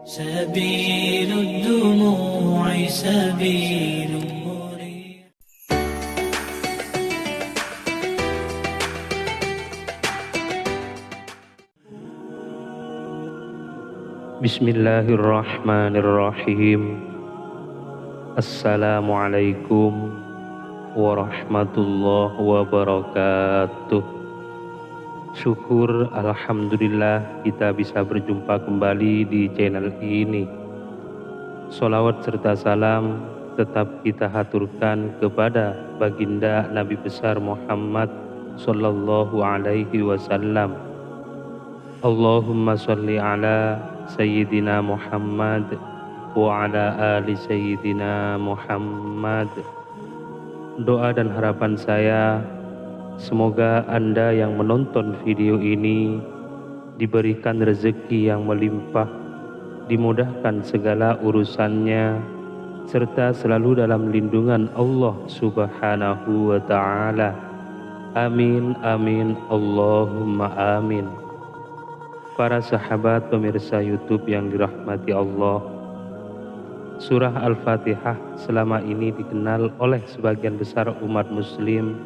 سبيل الدموع سبيل مريح. Bismillahirrahmanirrahim. Assalamualaikum warahmatullahi wabarakatuh. Syukur alhamdulillah kita bisa berjumpa kembali di channel ini. Sholawat serta salam tetap kita haturkan kepada baginda Nabi besar Muhammad sallallahu alaihi wasallam. Allahumma sholli ala Sayyidina Muhammad wa ala ali Sayyidina Muhammad. Doa dan harapan saya, semoga Anda yang menonton video ini diberikan rezeki yang melimpah, dimudahkan segala urusannya, serta selalu dalam lindungan Allah Subhanahu wa ta'ala. Amin, amin, Allahumma amin. Para sahabat pemirsa YouTube yang dirahmati Allah, Surah Al-Fatihah selama ini dikenal oleh sebagian besar umat muslim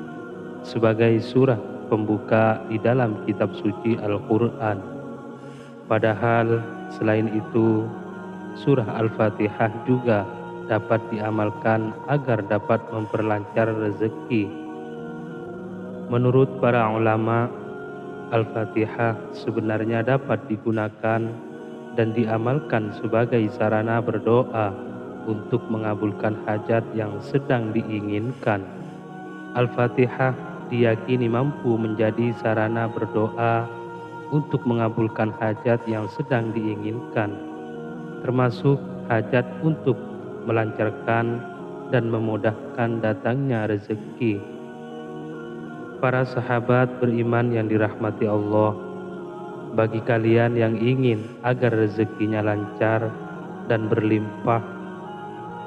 sebagai surah pembuka di dalam kitab suci Al-Quran. Padahal selain itu, surah Al-Fatihah juga dapat diamalkan agar dapat memperlancar rezeki. Menurut para ulama, Al-Fatihah sebenarnya dapat digunakan dan diamalkan sebagai sarana berdoa untuk mengabulkan hajat yang sedang diinginkan. Al-Fatihah diyakini mampu menjadi sarana berdoa untuk mengabulkan hajat yang sedang diinginkan, termasuk hajat untuk melancarkan dan memudahkan datangnya rezeki. Para sahabat beriman yang dirahmati Allah, bagi kalian yang ingin agar rezekinya lancar dan berlimpah,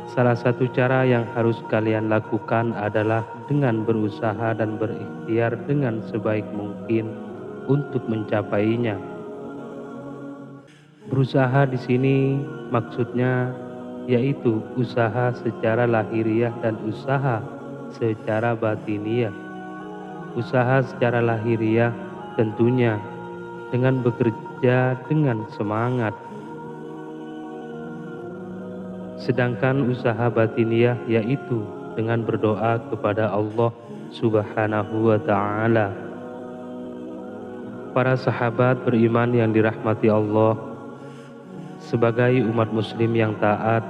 salah satu cara yang harus kalian lakukan adalah dengan berusaha dan berikhtiar dengan sebaik mungkin untuk mencapainya. Berusaha di sini maksudnya yaitu usaha secara lahiriah dan usaha secara batiniah. Usaha secara lahiriah tentunya dengan bekerja dengan semangat. Sedangkan usaha batiniah yaitu dengan berdoa kepada Allah Subhanahu wa ta'ala. Para sahabat beriman yang dirahmati Allah, sebagai umat muslim yang taat,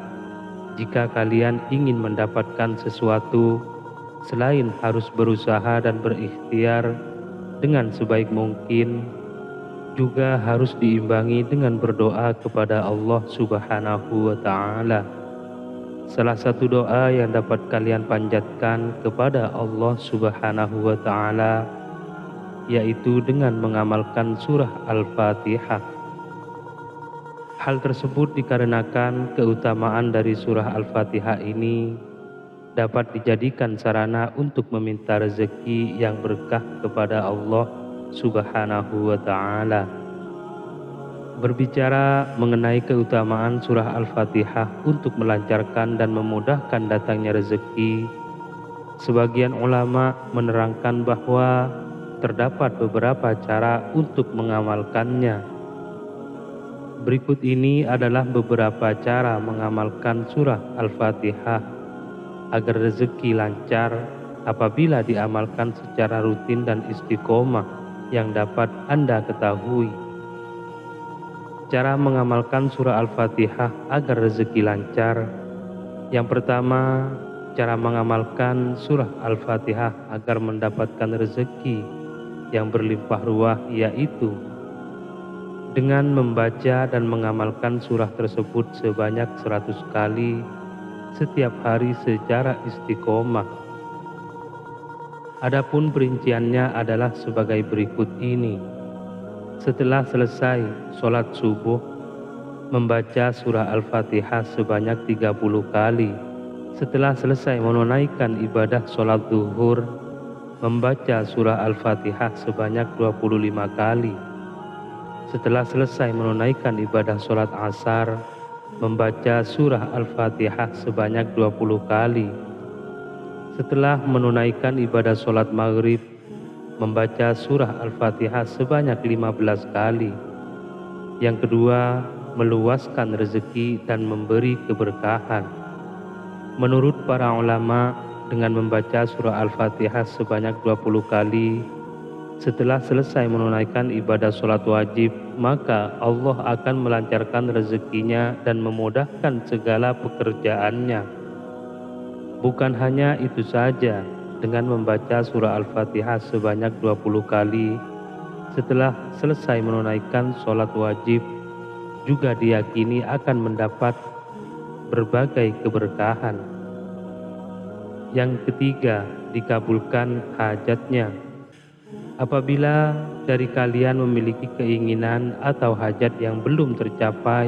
jika kalian ingin mendapatkan sesuatu, selain harus berusaha dan berikhtiar dengan sebaik mungkin, juga harus diimbangi dengan berdoa kepada Allah Subhanahu wa ta'ala. Salah satu doa yang dapat kalian panjatkan kepada Allah Subhanahu wa ta'ala yaitu dengan mengamalkan surah Al-Fatihah. Hal tersebut dikarenakan keutamaan dari surah Al-Fatihah ini dapat dijadikan sarana untuk meminta rezeki yang berkah kepada Allah Subhanahu wa ta'ala. Berbicara mengenai keutamaan surah Al-Fatihah untuk melancarkan dan memudahkan datangnya rezeki, sebagian ulama menerangkan bahwa terdapat beberapa cara untuk mengamalkannya. Berikut ini adalah beberapa cara mengamalkan surah Al-Fatihah agar rezeki lancar apabila diamalkan secara rutin dan istiqomah yang dapat Anda ketahui. Cara mengamalkan surah Al-Fatihah agar rezeki lancar. Yang pertama, cara mengamalkan surah Al-Fatihah agar mendapatkan rezeki yang berlimpah ruah yaitu dengan membaca dan mengamalkan surah tersebut sebanyak 100 kali setiap hari secara istiqomah. Adapun perinciannya adalah sebagai berikut ini. Setelah selesai sholat subuh, membaca surah Al-Fatihah sebanyak 30 kali. Setelah selesai menunaikan ibadah sholat zuhur, membaca surah Al-Fatihah sebanyak 25 kali. setelah selesai menunaikan ibadah sholat asar, membaca surah Al-Fatihah sebanyak 20 kali. Setelah menunaikan ibadah sholat maghrib, membaca surah Al-Fatihah sebanyak 15 kali. Yang kedua, meluaskan rezeki dan memberi keberkahan. Menurut para ulama, dengan membaca surah Al-Fatihah sebanyak 20 kali, setelah selesai menunaikan ibadah sholat wajib, maka Allah akan melancarkan rezekinya dan memudahkan segala pekerjaannya. Bukan hanya itu saja, dengan membaca surah Al-Fatihah sebanyak 20 kali, setelah selesai menunaikan sholat wajib, juga diyakini akan mendapat berbagai keberkahan. Yang ketiga, dikabulkan hajatnya. Apabila dari kalian memiliki keinginan atau hajat yang belum tercapai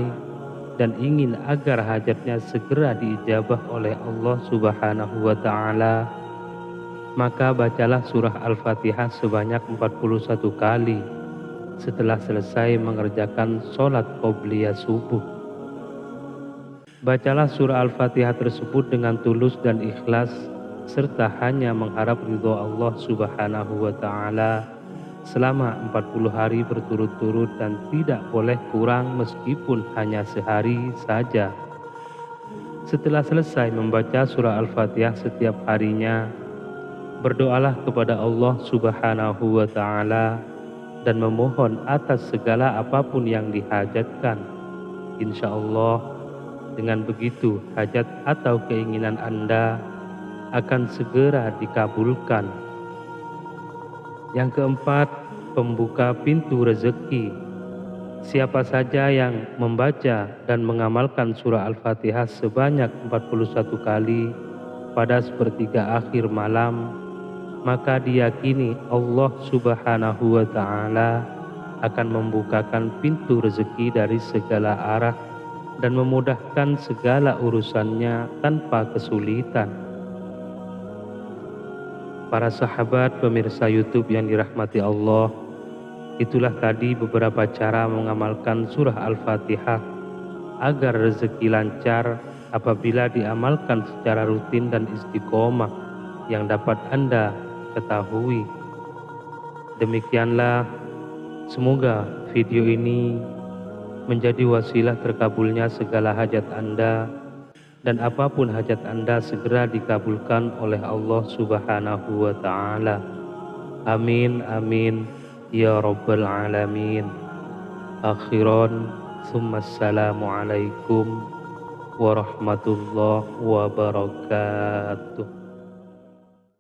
dan ingin agar hajatnya segera diijabah oleh Allah Subhanahu wa Ta'ala, maka bacalah surah Al-Fatihah sebanyak 41 kali setelah selesai mengerjakan sholat qobliyah subuh. Bacalah surah Al-Fatihah tersebut dengan tulus dan ikhlas, serta hanya mengharap ridho Allah Subhanahu wa Ta'ala selama 40 hari berturut-turut dan tidak boleh kurang meskipun hanya sehari saja. Setelah selesai membaca surah Al-Fatihah setiap harinya, berdoalah kepada Allah Subhanahu wa Ta'ala dan memohon atas segala apapun yang dihajatkan. Insya Allah, dengan begitu hajat atau keinginan Anda akan segera dikabulkan. Yang keempat, pembuka pintu rezeki. Siapa saja yang membaca dan mengamalkan surah Al-Fatihah sebanyak 41 kali pada sepertiga akhir malam, maka diyakini Allah Subhanahu wa Ta'ala akan membukakan pintu rezeki dari segala arah dan memudahkan segala urusannya tanpa kesulitan. Para sahabat pemirsa YouTube yang dirahmati Allah, itulah tadi beberapa cara mengamalkan surah Al-Fatihah agar rezeki lancar apabila diamalkan secara rutin dan istiqomah yang dapat Anda ketahui. Demikianlah, semoga video ini menjadi wasilah terkabulnya segala hajat Anda, dan apapun hajat Anda segera dikabulkan oleh Allah Subhanahu wa Ta'ala. Amin amin ya rabbal alamin. Akhiran, Assalamualaikum warahmatullahi wabarakatuh.